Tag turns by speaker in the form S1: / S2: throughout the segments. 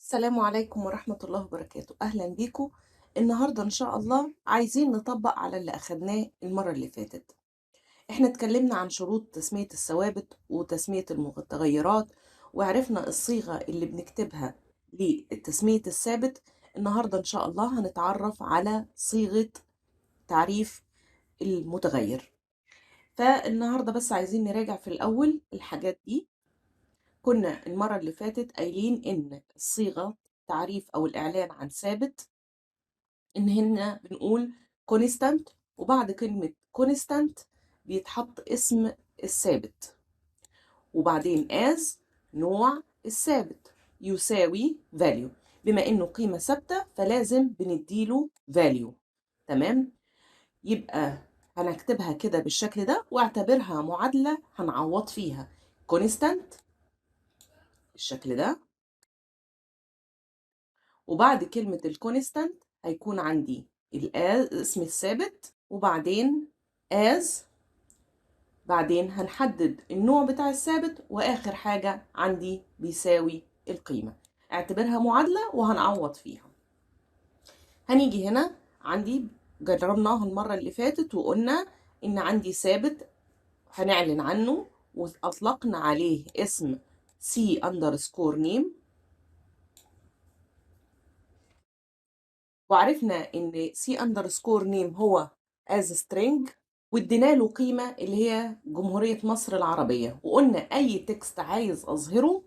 S1: السلام عليكم ورحمة الله وبركاته. أهلا بيكم. النهاردة إن شاء الله عايزين نطبق على اللي أخدناه المرة اللي فاتت. إحنا اتكلمنا عن شروط تسمية الثوابت وتسمية المتغيرات، وعرفنا الصيغة اللي بنكتبها لتسمية الثابت. النهاردة إن شاء الله هنتعرف على صيغة تعريف المتغير. فالنهاردة بس عايزين نراجع في الأول الحاجات دي. كنا المرة اللي فاتت قايلين إن الصيغة تعريف أو الإعلان عن ثابت إن هنا بنقول constant، وبعد كلمة constant بيتحط اسم الثابت، وبعدين as نوع الثابت يساوي value. بما إنه قيمة ثابتة فلازم بنديله value. تمام؟ يبقى هنكتبها كده بالشكل ده واعتبرها معادلة هنعوض فيها constant بالشكل ده، وبعد كلمة الكونستانت هيكون عندي اسم الثابت، وبعدين as، بعدين هنحدد النوع بتاع الثابت، وآخر حاجة عندي بيساوي القيمة. اعتبرها معادلة وهنعوض فيها. هنيجي هنا عندي جربناها المرة اللي فاتت وقلنا إن عندي ثابت هنعلن عنه وأطلقنا عليه اسم C_name، وعرفنا ان C_name هو as string، وادينا له قيمة اللي هي جمهورية مصر العربية، وقلنا اي تكست عايز اظهره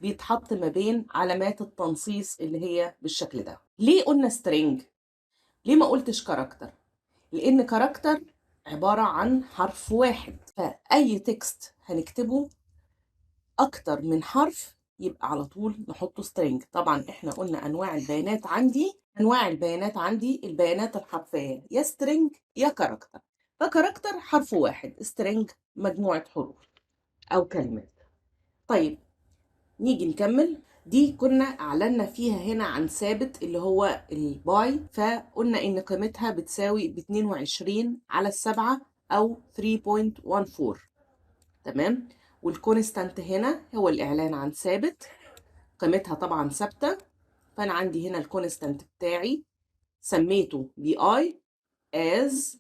S1: بيتحط ما بين علامات التنصيص اللي هي بالشكل ده. ليه قلنا string؟ ليه ما قلتش كاركتر؟ لان كاركتر عبارة عن حرف واحد، فاي تكست هنكتبه اكتر من حرف يبقى على طول نحطه string. طبعا احنا قلنا انواع البيانات عندي البيانات الحرفيه يا string يا كاركتر، فكاركتر حرف واحد، string مجموعه حروف او كلمات. طيب نيجي نكمل. دي كنا اعلنا فيها هنا عن ثابت اللي هو الباي، فقلنا ان قيمتها بتساوي ب 22/7 او 3.14. تمام. والكونستانت هنا هو الإعلان عن ثابت، قيمتها طبعا ثابتة، فأنا عندي هنا الكونستانت بتاعي سميته بي اي as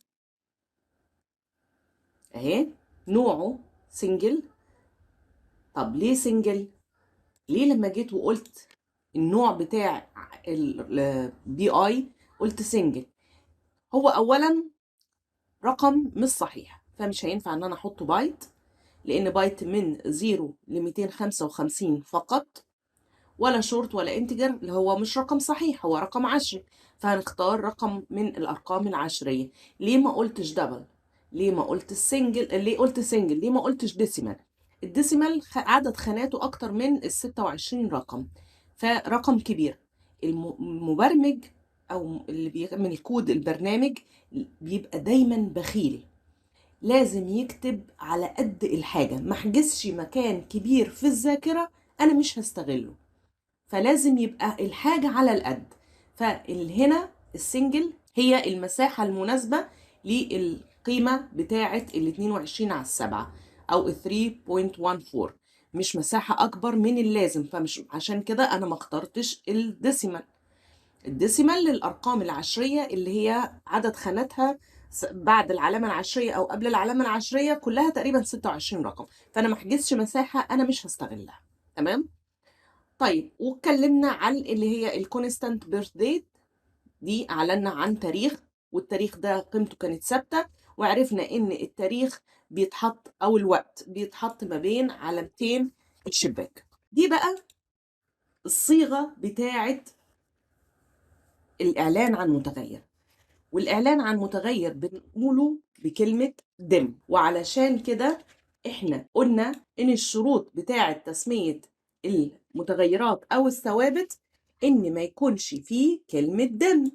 S1: اهي، نوعه سنجل. طب ليه سنجل؟ ليه لما جيت وقلت النوع بتاع البي اي قلت سنجل؟ هو أولا رقم مش صحيح، فمش هينفع ان انا احطه بايت، لان بايت من 0 ل 255 فقط، ولا شورت ولا انتجر اللي هو مش رقم صحيح، هو رقم عشري، فهنختار رقم من الارقام العشريه. ليه ما قلتش دبل؟ ليه ما قلت السنجل؟ ليه قلت سنجل؟ ليه ما قلتش ديسيمال؟ الديسيمال عدد خاناته اكتر من ال 26 رقم، فرقم كبير. المبرمج او اللي بيعمل كود البرنامج بيبقى دايما بخيل، لازم يكتب على قد الحاجه، ما حجزش مكان كبير في الذاكره انا مش هستغله، فلازم يبقى الحاجة على القد. فهنا السنجل هي المساحة المناسبة للقيمة بتاعة ال 22/7 أو ال 3.14، مش مساحة أكبر من اللازم، فمش عشان كده أنا ما اخترتش الديسيمال. الديسيمال للأرقام العشرية اللي هي عدد خاناتها بعد العلامة العشرية أو قبل العلامة العشرية كلها تقريبا 26 رقم، فأنا ما حجزش مساحة أنا مش هستغلها. تمام؟ طيب واتكلمنا عن اللي هي الكونستانت بيرث ديت، دي اعلنا عن تاريخ، والتاريخ ده قيمته كانت ثابته، وعرفنا ان التاريخ بيتحط او الوقت بيتحط ما بين علامتين الشباك. دي بقى الصيغه بتاعه الاعلان عن متغير، والاعلان عن متغير بنقوله بكلمه دم، وعلشان كده احنا قلنا ان الشروط بتاعه تسميه المتغيرات او الثوابت ان ما يكونش فيه كلمه دم،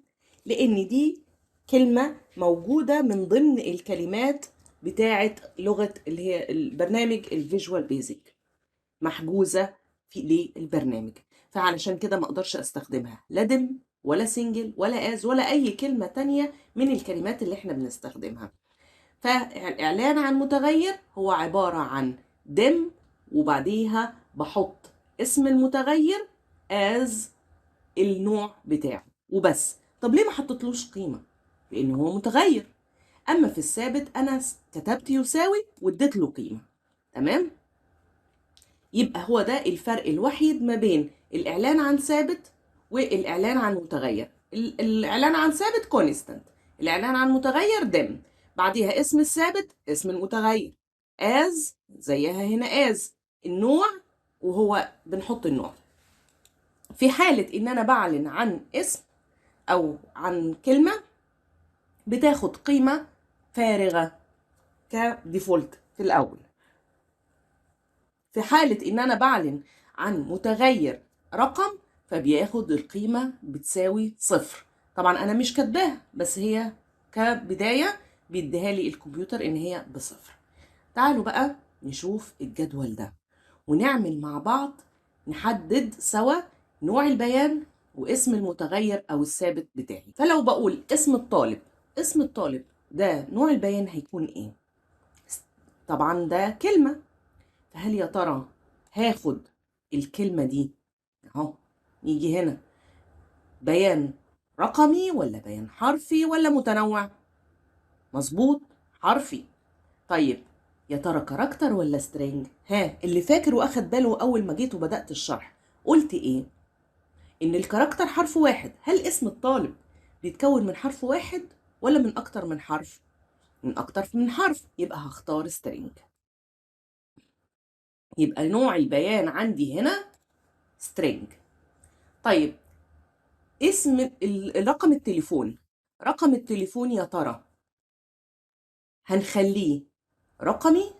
S1: لان دي كلمه موجوده من ضمن الكلمات بتاعه لغه اللي هي البرنامج الفيجوال بيزك، محجوزه في للبرنامج، فعلشان كده ما اقدرش استخدمها لا دم ولا سنجل ولا از ولا اي كلمه تانية من الكلمات اللي احنا بنستخدمها. فالاعلان عن متغير هو عباره عن دم، وبعديها بحط اسم المتغير as النوع بتاعه وبس. طب ليه ما حطيتلوش قيمة؟ لأن هو متغير. أما في الثابت أنا كتبت يساوي واديت له قيمة. تمام؟ يبقى هو ده الفرق الوحيد ما بين الإعلان عن ثابت والإعلان عن متغير. الإعلان عن ثابت كونستانت، الإعلان عن متغير دم، بعديها اسم الثابت اسم المتغير. as زيها هنا as النوع، وهو بنحط النوع. في حالة إن أنا بعلن عن اسم أو عن كلمة بتاخد قيمة فارغة كديفولت في الأول. في حالة إن أنا بعلن عن متغير رقم فبياخد القيمة بتساوي 0. طبعا أنا مش كاتباها، بس هي كبداية بيديها لي الكمبيوتر إن هي ب0. تعالوا بقى نشوف الجدول ده ونعمل مع بعض، نحدد سوا نوع البيان واسم المتغير أو الثابت بتاعي. فلو بقول اسم الطالب، اسم الطالب ده نوع البيان هيكون إيه؟ طبعا ده كلمة، فهل يا ترى هاخد الكلمة دي اهو، نيجي هنا بيان رقمي ولا بيان حرفي ولا متنوع؟ مظبوط، حرفي. طيب يا ترى كاركتر ولا سترينج؟ ها، اللي فاكر واخد باله اول ما جيت وبدأت الشرح قلت ايه؟ ان الكاركتر حرف واحد. هل اسم الطالب بيتكون من حرف واحد ولا من اكتر من حرف؟ من اكتر من حرف، يبقى هختار سترينج. يبقى نوع البيان عندي هنا سترينج. طيب اسم رقم التليفون، رقم التليفون يا ترى هنخليه رقمي،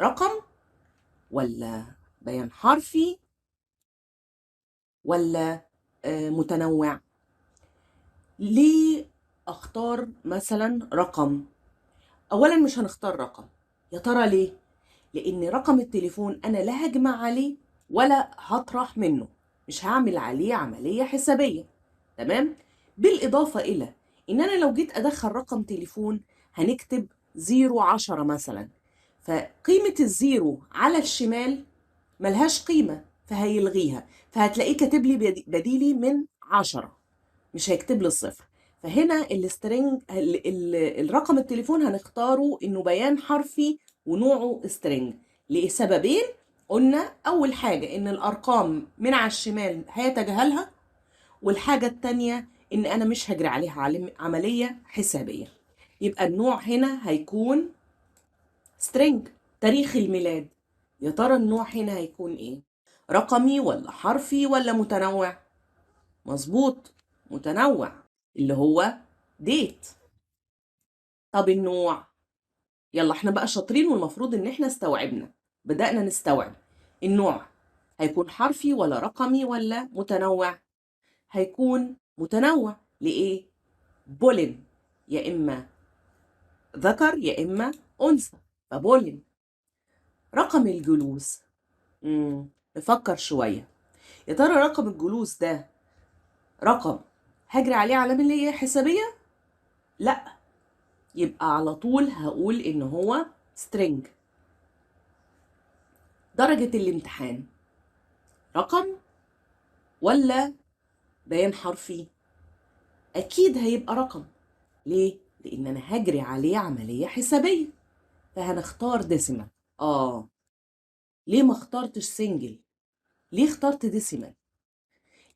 S1: رقم، ولا بيان حرفي، ولا متنوع؟ ليه اختار مثلا رقم؟ اولا مش هنختار رقم. يا ترى ليه؟ لان رقم التليفون انا لا هجمع عليه ولا هطرح منه، مش هعمل عليه عملية حسابية. تمام؟ بالاضافة الى ان انا لو جيت ادخل رقم تليفون هنكتب 010 مثلا، فقيمة الزيرو على الشمال ملهاش قيمة فهيلغيها، فهتلاقيه كاتب لي بديلي من 10، مش هيكتب لي الصفر. فهنا السترنج الرقم التليفون هنختاره انه بيان حرفي ونوعه سترنج لسببين. قلنا اول حاجة ان الارقام من على الشمال هيتجاهلها، والحاجة التانية ان انا مش هجري عليها عملية حسابية. يبقى النوع هنا هيكون سترينج. تاريخ الميلاد، يا ترى النوع هنا هيكون ايه؟ رقمي ولا حرفي ولا متنوع؟ مظبوط، متنوع، اللي هو ديت. طب النوع، يلا احنا بقى شاطرين والمفروض ان احنا استوعبنا، بدأنا نستوعب. النوع هيكون حرفي ولا رقمي ولا متنوع؟ هيكون متنوع. لإيه؟ بولن، يا إما ذكر يا إما أنثى، فبولن. رقم الجلوس، نفكر شوية. يا ترى رقم الجلوس ده رقم هجري عليه عملية حسابية؟ لا، يبقى على طول هقول إن هو string. درجة الامتحان رقم ولا بيان حرفي؟ أكيد هيبقى رقم. ليه؟ لأن أنا هجري عليه عملية حسابية، فهنختار ديسيمال. ليه ما اخترتش سنجل؟ ليه اخترت ديسيمال؟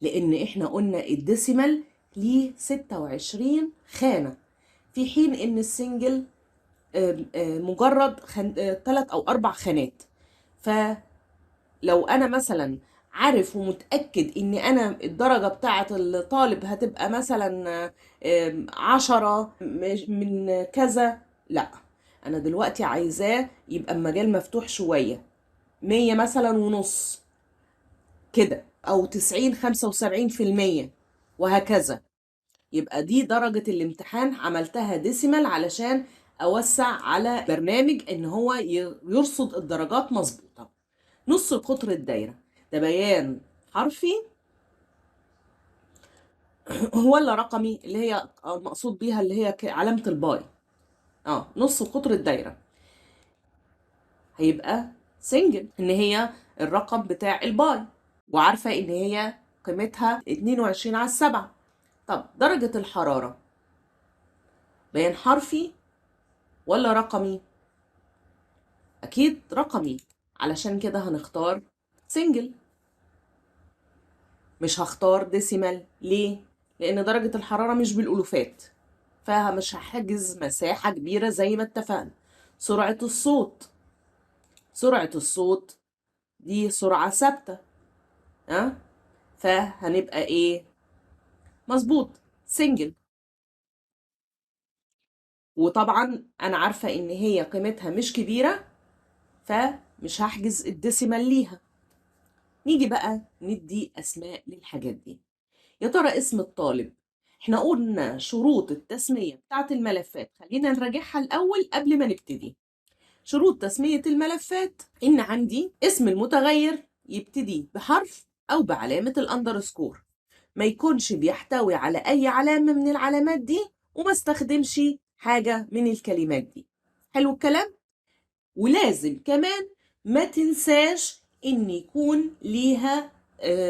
S1: لأن احنا قلنا الديسيمال ليه 26 خانة، في حين إن السنجل مجرد 3 أو 4 خانات. فلو أنا مثلا عارف ومتأكد إن أنا الدرجة بتاعة الطالب هتبقى مثلا 10 من كذا، لا، أنا دلوقتي عايزاه يبقى المجال مفتوح شوية، 100 مثلا ونص كده، أو 90 75%، وهكذا. يبقى دي درجة الامتحان عملتها ديسيمال علشان أوسع على برنامج إن هو يرصد الدرجات مظبوطة. نص القطر الدايرة ده بيان حرفي ولا رقمي، اللي هي مقصود بيها اللي هي علامة الباي. نص قطر الدايرة هيبقى سنجل، إن هي الرقم بتاع الباي، وعارفة إن هي قيمتها 22/7. طب درجة الحرارة بيان حرفي ولا رقمي؟ أكيد رقمي، علشان كده هنختار سنجل، مش هختار ديسيمال. ليه؟ لأن درجة الحرارة مش بالألوفات، فمش هحجز مساحة كبيرة زي ما اتفقنا. سرعة الصوت، سرعة الصوت دي سرعة ثابتة، ها؟ فهنبقى ايه؟ مظبوط، سنجل. وطبعا انا عارفة ان هي قيمتها مش كبيرة، فمش هحجز الديسيمال ليها. نيجي بقى ندي اسماء للحاجات دي. يا ترى اسم الطالب، احنا قلنا شروط التسمية بتاعت الملفات، خلينا نراجعها الاول قبل ما نبتدي. شروط تسمية الملفات إن عندي اسم المتغير يبتدي بحرف أو بعلامة الأندرسكور، ما يكونش بيحتوي على أي علامة من العلامات دي، وما استخدمش حاجة من الكلمات دي. حلو الكلام؟ ولازم كمان ما تنساش إن يكون ليها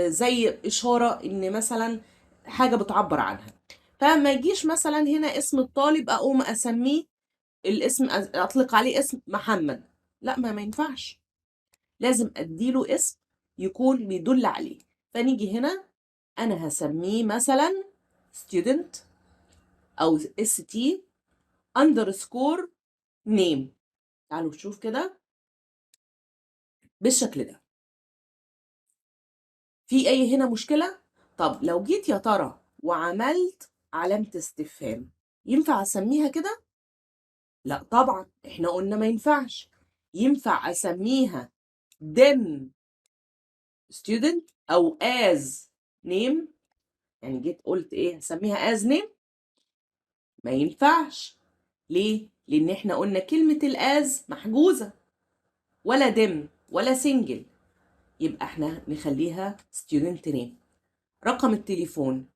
S1: زي إشارة إن مثلا حاجة بتعبر عنها. فما يجيش مثلا هنا اسم الطالب أقوم أسميه الاسم، اطلق عليه اسم محمد، لا ما ينفعش، لازم اديله اسم يكون بيدل عليه. فنيجي هنا انا هسميه مثلا student او st underscore name. تعالوا نشوف كده بالشكل ده. في اي هنا مشكلة؟ طب لو جيت يا ترى وعملت علامة استفهام، ينفع اسميها كده؟ لا طبعا، احنا قلنا ما ينفعش. ينفع اسميها them student او as name. يعني جيت قلت ايه، هسميها as name؟ ما ينفعش. ليه؟ لان احنا قلنا كلمة الاز محجوزة، ولا دم ولا سنجل، يبقى احنا نخليها student name. رقم التليفون،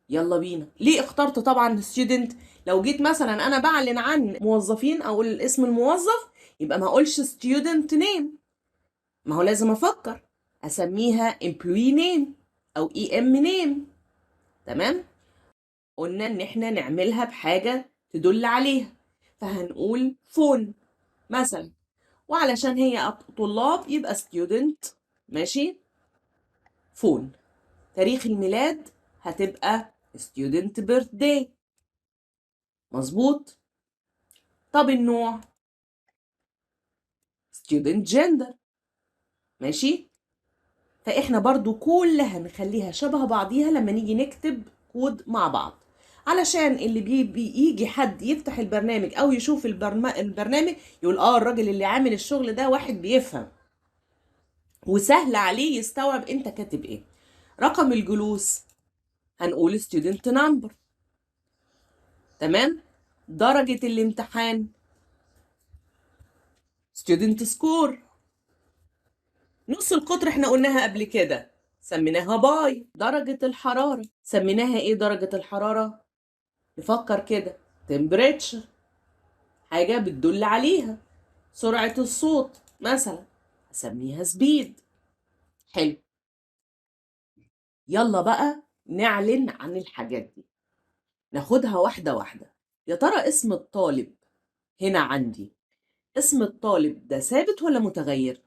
S1: يلا بينا. ليه اخترت طبعا student؟ لو جيت مثلا انا بعلن عن موظفين او اسم الموظف، يبقى ما اقولش student name، ما هو لازم افكر اسميها employee name او em name. تمام؟ قلنا ان احنا نعملها بحاجة تدل عليها، فهنقول فون مثلا، وعلشان هي طلاب يبقى student، ماشي، فون. تاريخ الميلاد هتبقى student birthday، مظبوط. طب النوع student gender، ماشي. فاحنا برضو كلها نخليها شبه بعضيها لما نيجي نكتب كود مع بعض، علشان اللي بيجي حد يفتح البرنامج او يشوف البرنامج يقول اه الراجل اللي عامل الشغل ده واحد بيفهم، وسهل عليه يستوعب انت كاتب ايه. رقم الجلوس هنقول student number، تمام. درجة الامتحان student score. نص القطر احنا قلناها قبل كده، سميناها باي. درجة الحرارة سميناها ايه؟ درجة الحرارة نفكر كده، temperature، حاجة بتدل عليها. سرعة الصوت مثلا اسميها speed. حلو، يلا بقى نعلن عن الحاجات دي، ناخدها واحدة واحدة. يا ترى اسم الطالب هنا عندي، اسم الطالب ده ثابت ولا متغير؟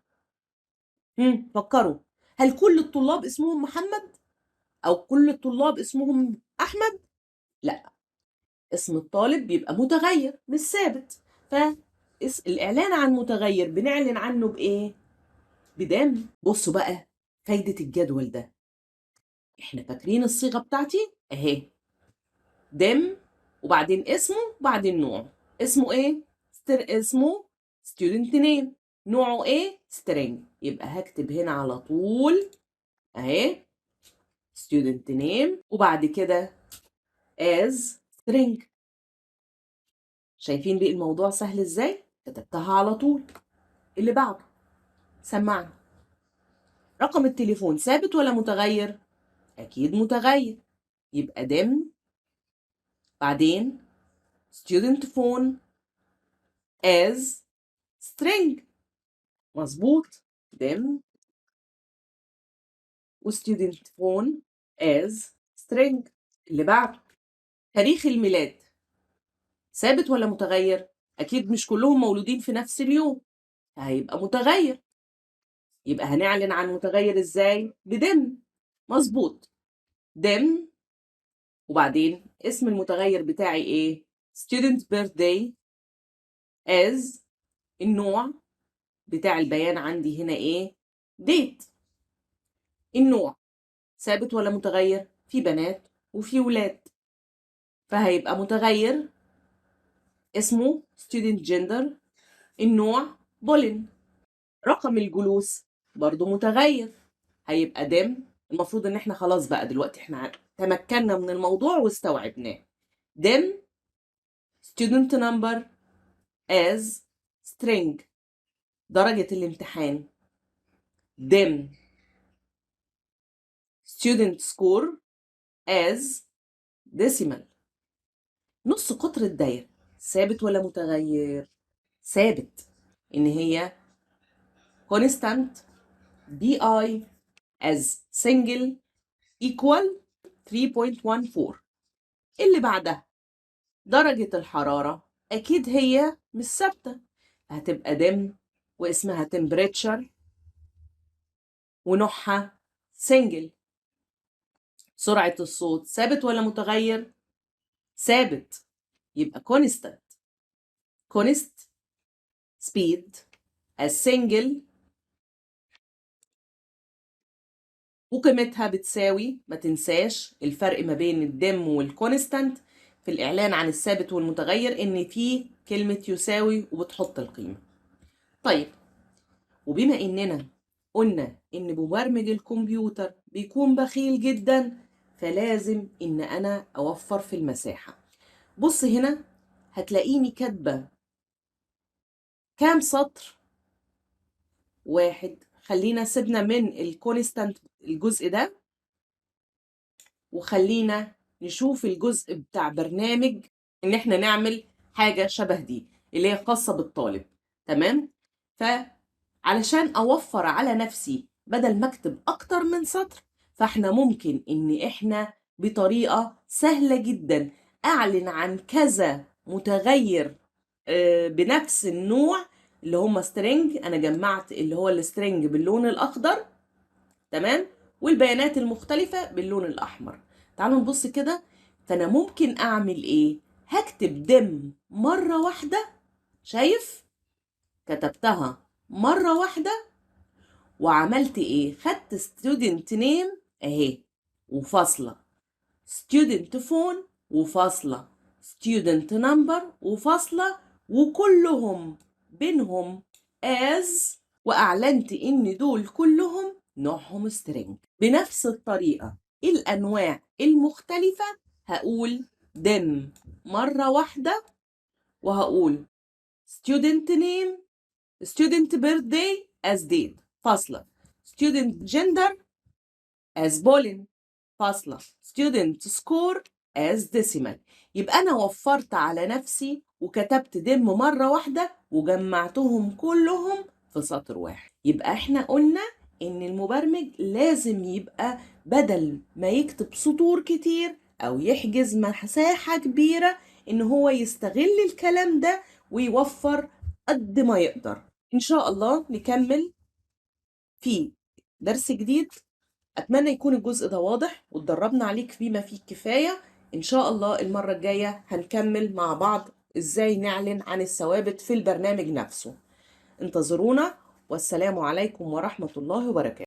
S1: فكروا، هل كل الطلاب اسمهم محمد او كل الطلاب اسمهم احمد؟ لا، اسم الطالب بيبقى متغير مش ثابت. فالاعلان عن متغير بنعلن عنه بايه؟ بدم. بصوا بقى فايدة الجدول ده، احنا فاكرين الصيغة بتاعتي اهي، دم وبعدين اسمه وبعدين نوع. اسمه ايه؟ اسمه student name. نوعه ايه؟ string. يبقى هكتب هنا على طول اهي student name وبعد كده as string. شايفين بقى الموضوع سهل ازاي؟ كتبتها على طول. اللي بعده، سمعنا. رقم التليفون ثابت ولا متغير؟ اكيد متغير، يبقى دم بعدين student phone as string. مظبوط، them و student phone as string. اللي بعده تاريخ الميلاد ثابت ولا متغير؟ أكيد مش كلهم مولودين في نفس اليوم، فهيبقى متغير. يبقى هنعلن عن متغير إزاي؟ بدم. مظبوط، دم. وبعدين اسم المتغير بتاعي إيه؟ student birthday as. النوع بتاع البيان عندي هنا إيه؟ date. النوع ثابت ولا متغير؟ في بنات وفي ولاد، فهيبقى متغير اسمه student gender. النوع بولين. رقم الجلوس برضو متغير، هيبقى دم. المفروض ان احنا خلاص بقى دلوقتي احنا تمكنا من الموضوع واستوعبناه. دم student number as string. درجة الامتحان دم student score as decimal. نص قطر الدايرة ثابت ولا متغير؟ ثابت، ان هي constant bi as single equal 3.14. اللي بعدها درجة الحرارة أكيد هي مش ثابتة، هتبقى دم واسمها temperature ونوعها single. سرعة الصوت ثابت ولا متغير؟ ثابت، يبقى constant. const speed as single وقيمتها بتساوي، ما تنساش الفرق ما بين الدم والكونستانت في الإعلان عن الثابت والمتغير إن في كلمة يساوي وبتحط القيمة. طيب، وبما إننا قلنا إن مبرمج الكمبيوتر بيكون بخيل جدا، فلازم إن أنا أوفر في المساحة. بص هنا هتلاقيني كاتبة كام سطر؟ واحد. خلينا سيبنا من الكونستانت الجزء ده، وخلينا نشوف الجزء بتاع برنامج ان احنا نعمل حاجة شبه دي اللي هي خاصة بالطالب. تمام؟ فعلشان اوفر على نفسي بدل ما اكتب اكتر من سطر، فاحنا ممكن ان احنا بطريقة سهلة جدا اعلن عن كذا متغير بنفس النوع اللي هم سترينج. انا جمعت اللي هو السترينج باللون الاخضر، تمام، والبيانات المختلفة باللون الأحمر. تعالوا نبص كده. فأنا ممكن أعمل إيه؟ هكتب دم مرة واحدة. شايف؟ كتبتها مرة واحدة وعملت إيه؟ خدت student name أهي وفاصلة، student phone وفاصلة، student number وفاصلة، وكلهم بينهم as، وأعلنت إن دول كلهم نوعهم string. بنفس الطريقة الأنواع المختلفة هقول دم مرة واحدة، وهقول student name student birthday as date فاصلة، student gender as boolean فاصلة، student score as decimal. يبقى أنا وفرت على نفسي وكتبت دم مرة واحدة وجمعتهم كلهم في سطر واحد. يبقى احنا قلنا إن المبرمج لازم يبقى بدل ما يكتب سطور كتير أو يحجز مساحة كبيرة، إن هو يستغل الكلام ده ويوفر قد ما يقدر. إن شاء الله نكمل في درس جديد. أتمنى يكون الجزء ده واضح واتدربنا عليك فيما فيه الكفاية. إن شاء الله المرة الجاية هنكمل مع بعض إزاي نعلن عن الثوابت في البرنامج نفسه. انتظرونا، والسلام عليكم ورحمة الله وبركاته.